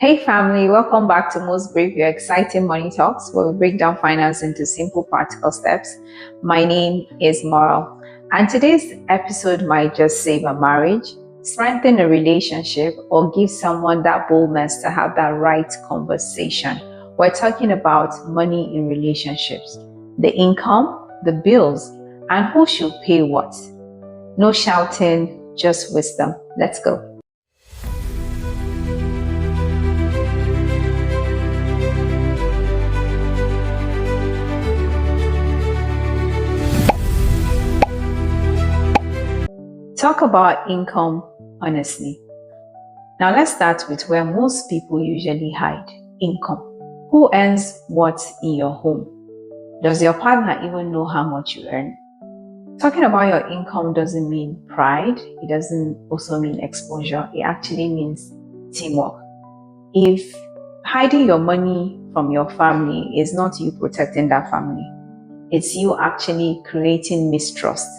Hey family, welcome back to Most Brave, your exciting money talks where we break down finance into simple practical steps. My name is Moral, and today's episode might just save a marriage, strengthen a relationship, or give someone that boldness to have that right conversation. We're talking about money in relationships, the income, the bills, and who should pay what. No shouting, just wisdom. Let's go. Talk about income honestly. Now let's start with where most people usually hide income. Who earns what in your home? Does your partner even know how much you earn? Talking about your income doesn't mean pride. It doesn't also mean exposure. It actually means teamwork. If hiding your money from your family is not you protecting that family, it's you actually creating mistrust,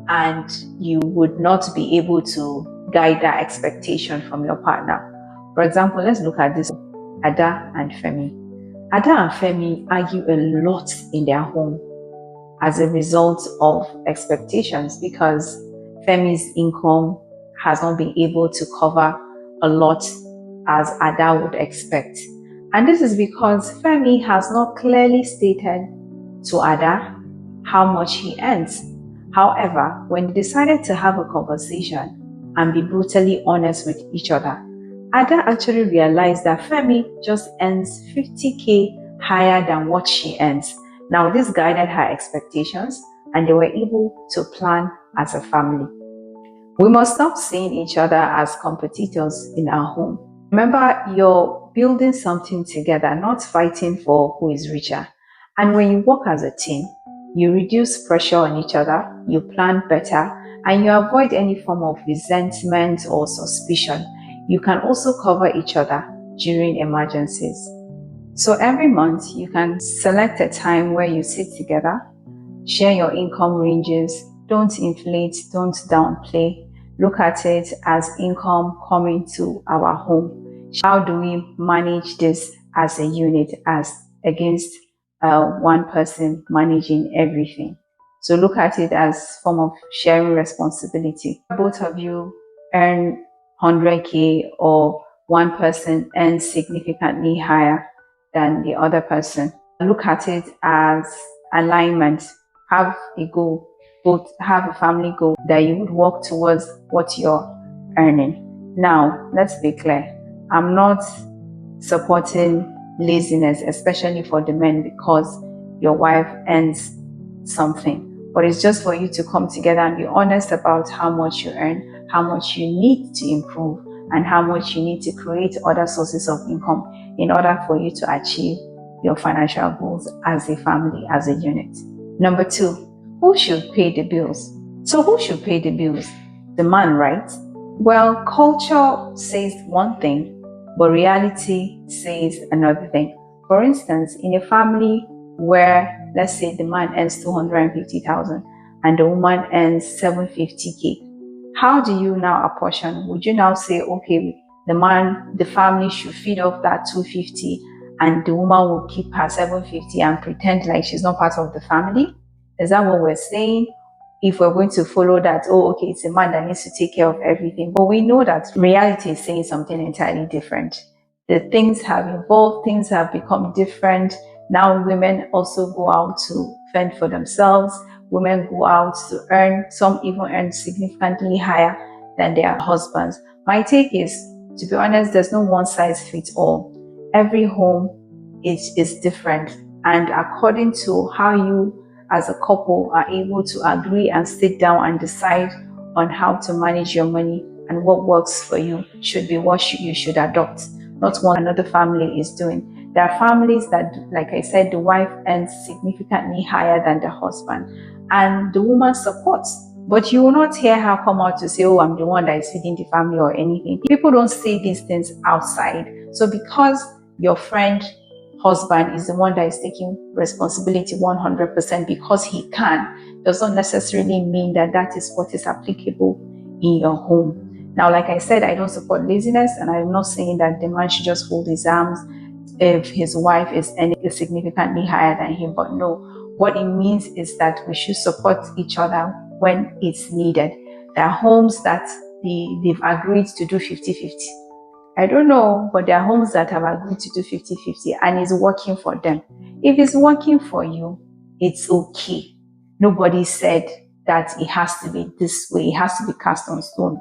and you would not be able to guide that expectation from your partner. For example, let's look at this Ada and Femi. Ada and Femi argue a lot in their home as a result of expectations because Femi's income has not been able to cover a lot as Ada would expect. And this is because Femi has not clearly stated to Ada how much he earns. However, when they decided to have a conversation and be brutally honest with each other, Ada actually realized that Femi just earns 50k higher than what she earns. Now, this guided her expectations and they were able to plan as a family. We must stop seeing each other as competitors in our home. Remember, you're building something together, not fighting for who is richer. And when you work as a team, you reduce pressure on each other, you plan better, and you avoid any form of resentment or suspicion. You can also cover each other during emergencies. So every month, you can select a time where you sit together, share your income ranges, don't inflate, don't downplay. Look at it as income coming to our home. How do we manage this as a unit, as against one person managing everything? So look at it as form of sharing responsibility. Both of you earn 100k or one person earns significantly higher than the other person. Look at it as alignment. Have a goal, both have a family goal that you would work towards what you're earning. Now, let's be clear. I'm not supporting laziness, especially for the men, because your wife earns something. But it's just for you to come together and be honest about how much you earn, how much you need to improve, and how much you need to create other sources of income in order for you to achieve your financial goals as a family, as a unit. Number 2, who should pay the bills? So who should pay the bills? The man, right? Well, culture says one thing, but reality says another thing. For instance, in a family where, let's say, the man earns 250,000 and the woman earns 750k, how do you now apportion? Would you now say, okay, the family should feed off that 250 and the woman will keep her 750 and pretend like she's not part of the family? Is that what we're saying? If we're going to follow that, oh, okay, it's a man that needs to take care of everything. But we know that reality is saying something entirely different. The things have evolved, things have become different. Now women also go out to fend for themselves. Women go out to earn, some even earn significantly higher than their husbands. My take is, to be honest, there's no one size fits all. Every home is different. And according to how you as a couple are able to agree and sit down and decide on how to manage your money and what works for you should be what you should adopt, not what another family is doing. There are families that, like I said, the wife earns significantly higher than the husband and the woman supports. But you will not hear her come out to say, oh, I'm the one that is feeding the family or anything. People don't say these things outside. So because your friend husband is the one that is taking responsibility 100% because he can, does not necessarily mean that that is what is applicable in your home. Now, like I said, I don't support laziness, and I'm not saying that the man should just fold his arms if his wife is earning significantly higher than him. But no, what it means is that we should support each other when it's needed. There are homes that they've agreed to do 50-50. I don't know, but there are homes that have agreed to do 50-50 and it's working for them. If it's working for you, it's okay. Nobody said that it has to be this way, it has to be cast on stone.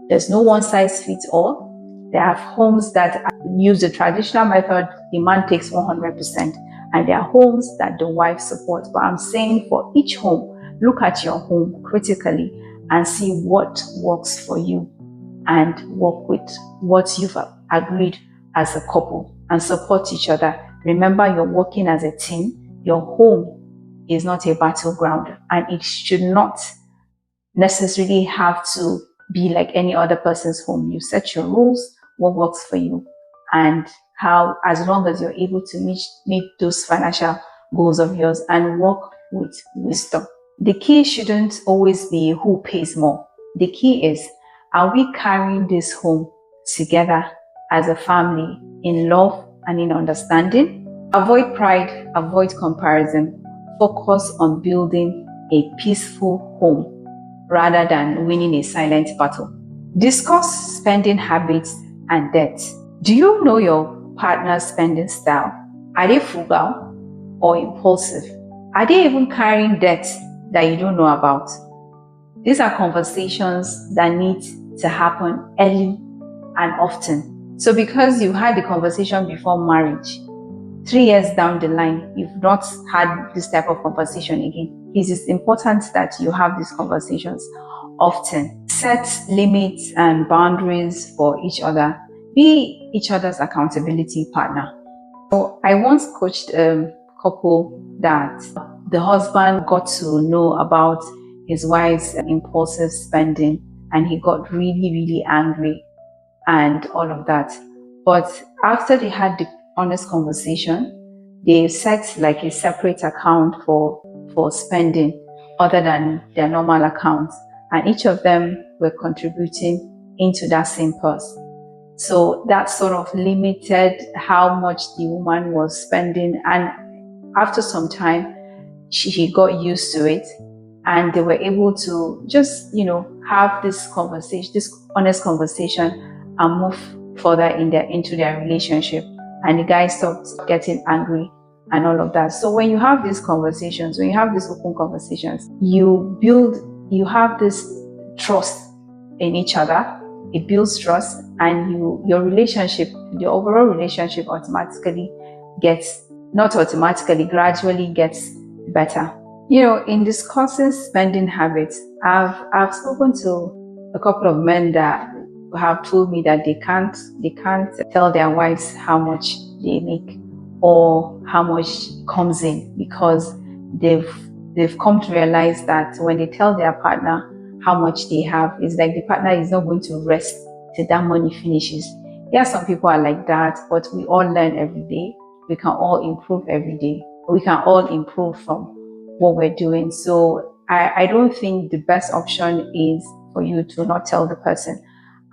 There's no one size fits all. There are homes that use the traditional method, the man takes 100%, and there are homes that the wife supports. But I'm saying for each home, look at your home critically and see what works for you and work with what you've agreed as a couple and support each other. Remember, you're working as a team. Your home is not a battleground, and it should not necessarily have to be like any other person's home. You set your rules, what works for you, and how, as long as you're able to meet those financial goals of yours and work with wisdom. The key shouldn't always be who pays more. The key is, are we carrying this home together as a family in love and in understanding? Avoid pride, avoid comparison. Focus on building a peaceful home rather than winning a silent battle. Discuss spending habits and debt. Do you know your partner's spending style? Are they frugal or impulsive? Are they even carrying debt that you don't know about? These are conversations that need to happen early and often. So because you had the conversation before marriage, 3 years down the line, you've not had this type of conversation again. It is important that you have these conversations often. Set limits and boundaries for each other. Be each other's accountability partner. So I once coached a couple that the husband got to know about his wife's impulsive spending and he got really, really angry and all of that. But after they had the honest conversation, they set like a separate account for spending other than their normal accounts, and each of them were contributing into that same purse. So that sort of limited how much the woman was spending, and after some time he got used to it, and they were able to just have this conversation, this honest conversation, and move further into their relationship. And the guy stopped getting angry and all of that. So when you have these conversations, when you have these open conversations, you have this trust in each other. It builds trust, and your relationship, the overall relationship gradually gets better. In discussing spending habits, I've spoken to a couple of men that have told me that they can't tell their wives how much they make or how much comes in, because they've come to realize that when they tell their partner how much they have, it's like the partner is not going to rest till that money finishes. Yeah, some people are like that, but we all learn every day. We can all improve every day. We can all improve from what we're doing. So I don't think the best option is for you to not tell the person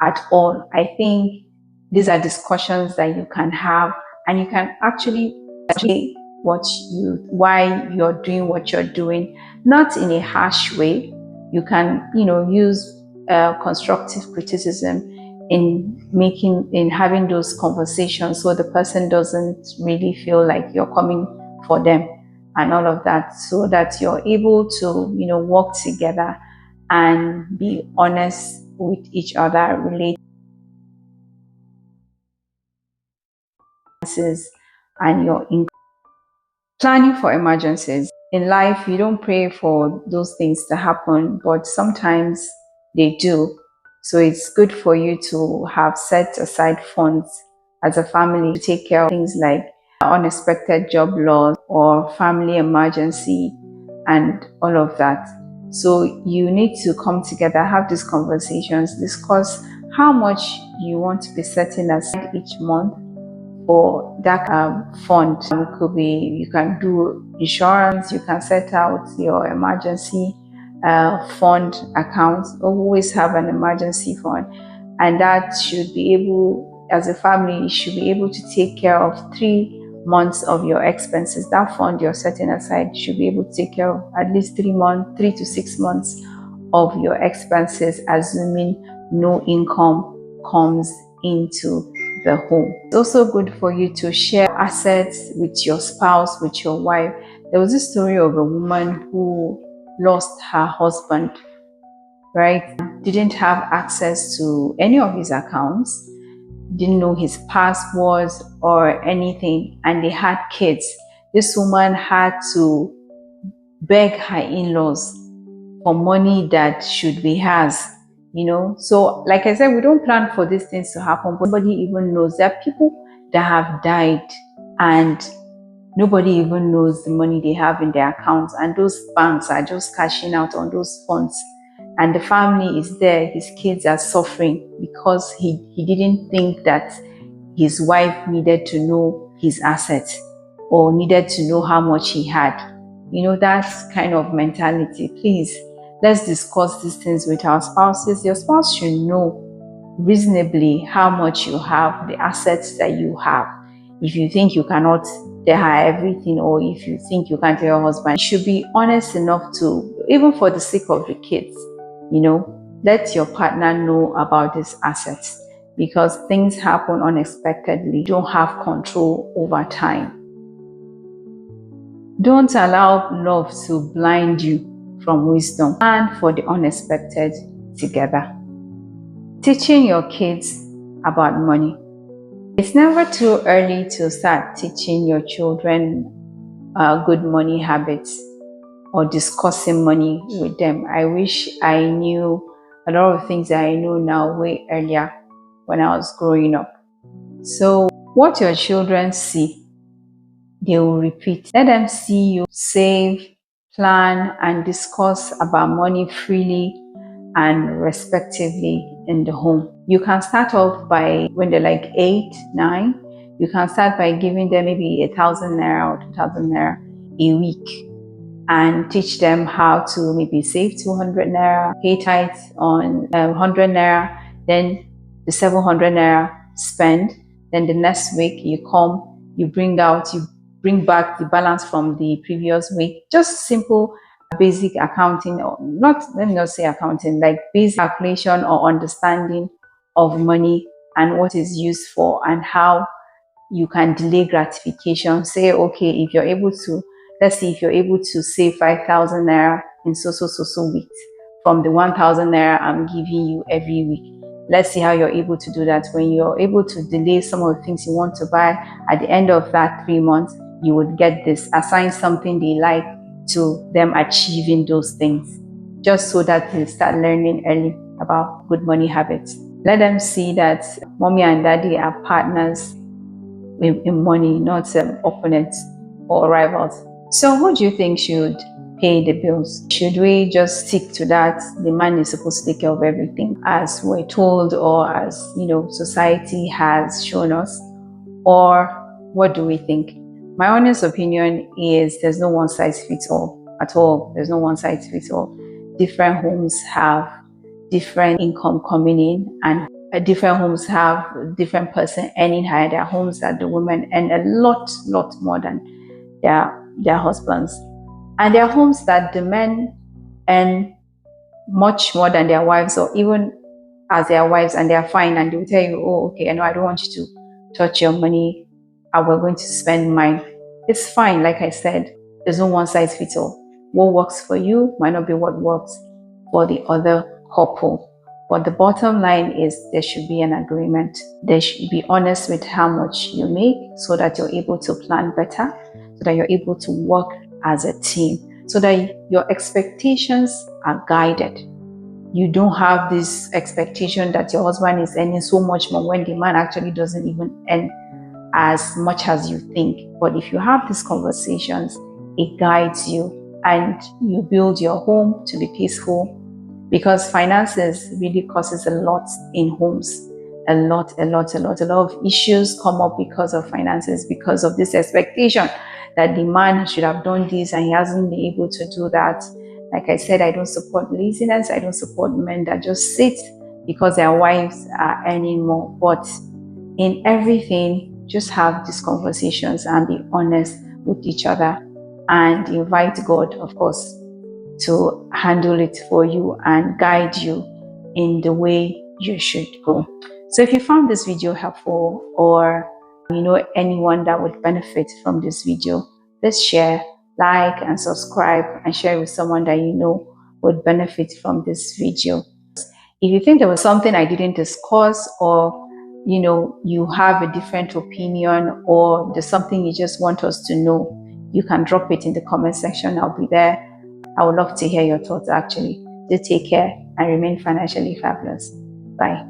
at all. I think these are discussions that you can have, and you can actually say why you're doing what you're doing, not in a harsh way. You can, use constructive criticism in having those conversations, so the person doesn't really feel like you're coming for them and all of that, so that you're able to, work together and be honest with each other, relate and your income. Planning for emergencies. In life, you don't pray for those things to happen, but sometimes they do. So it's good for you to have set aside funds as a family to take care of things like unexpected job loss or family emergency and all of that. So you need to come together, have these conversations, discuss how much you want to be setting aside each month for that fund. It could be, you can do insurance, you can set out your emergency fund account. Always have an emergency fund. and that should be able, as a family, you should be able to take care of 3 months of your expenses. That fund you're setting aside should be able to take care of at least 3 months, 3 to 6 months of your expenses, assuming no income comes into the home. It's also good for you to share assets with your spouse, with your wife. There was a story of a woman who lost her husband, right? Didn't have access to any of his accounts, didn't know his passwords or anything, and they had kids. This woman had to beg her in-laws for money that should be hers, So, like I said, we don't plan for these things to happen, but nobody even knows. There are people that have died and nobody even knows the money they have in their accounts, and those banks are just cashing out on those funds. And the family is there, his kids are suffering because he didn't think that his wife needed to know his assets or needed to know how much he had. That kind of mentality. Please, let's discuss these things with our spouses. Your spouse should know reasonably how much you have, the assets that you have. If you think you cannot tell her everything, or if you think you can't tell your husband, you should be honest enough to, even for the sake of the kids, let your partner know about these assets, because things happen unexpectedly. You don't have control over time. Don't allow love to blind you from wisdom. Plan for the unexpected together. Teaching your kids about money. It's never too early to start teaching your children good money habits or discussing money with them. I wish I knew a lot of things that I know now way earlier when I was growing up. So what your children see, they will repeat. Let them see you save, plan, and discuss about money freely and respectively in the home. You can start off by, when they're like 8, 9, you can start by giving them maybe 1,000 naira or 2,000 naira a week, and teach them how to maybe save 200 naira, pay tithes on 100 naira, then the 700 naira spend. Then the next week you come, you bring back the balance from the previous week. Just simple basic accounting, or not, let me not say accounting, like basic calculation or understanding of money and what is used for and how you can delay gratification. Say, okay, if you're able to, let's see, if you're able to save 5,000 naira in so weeks from the 1,000 naira I'm giving you every week. Let's see how you're able to do that. When you're able to delay some of the things you want to buy, at the end of that 3 months, you would get this. Assign something they like to them achieving those things, just so that they start learning early about good money habits. Let them see that mommy and daddy are partners in money, not opponents or rivals. So who do you think should pay the bills? Should we just stick to that? The man is supposed to take care of everything, as we're told, or as society has shown us? Or what do we think? My honest opinion is there's no one size fits all at all. There's no one size fits all. Different homes have different income coming in, and different homes have different person earning higher. There are homes that the women earn a lot more than their husbands, and there are homes that the men earn much more than their wives, or even as their wives, and they're fine, and they'll tell you, oh, okay, I know I don't want you to touch your money, and we're going to spend mine. It's fine. Like I said, there's no one size fits all. What works for you might not be what works for the other couple. But the bottom line is there should be an agreement. They should be honest with how much you make, so that you're able to plan better, so that you're able to work as a team, so that your expectations are guided. You don't have this expectation that your husband is earning so much more when the man actually doesn't even earn as much as you think. But if you have these conversations, it guides you, and you build your home to be peaceful, because finances really causes a lot in homes. A lot of issues come up because of finances, because of this expectation that the man should have done this and he hasn't been able to do that. Like I said, I don't support laziness. I don't support men that just sit because their wives are earning more. But in everything, just have these conversations and be honest with each other, and invite God, of course, to handle it for you and guide you in the way you should go. So if you found this video helpful, or you know anyone that would benefit from this video, please share, like, and subscribe, and share with someone that you know would benefit from this video. If you think there was something I didn't discuss, or you know you have a different opinion, or there's something you just want us to know, you can drop it in the comment section. I'll be there. I would love to hear your thoughts actually. Do take care and remain financially fabulous. Bye.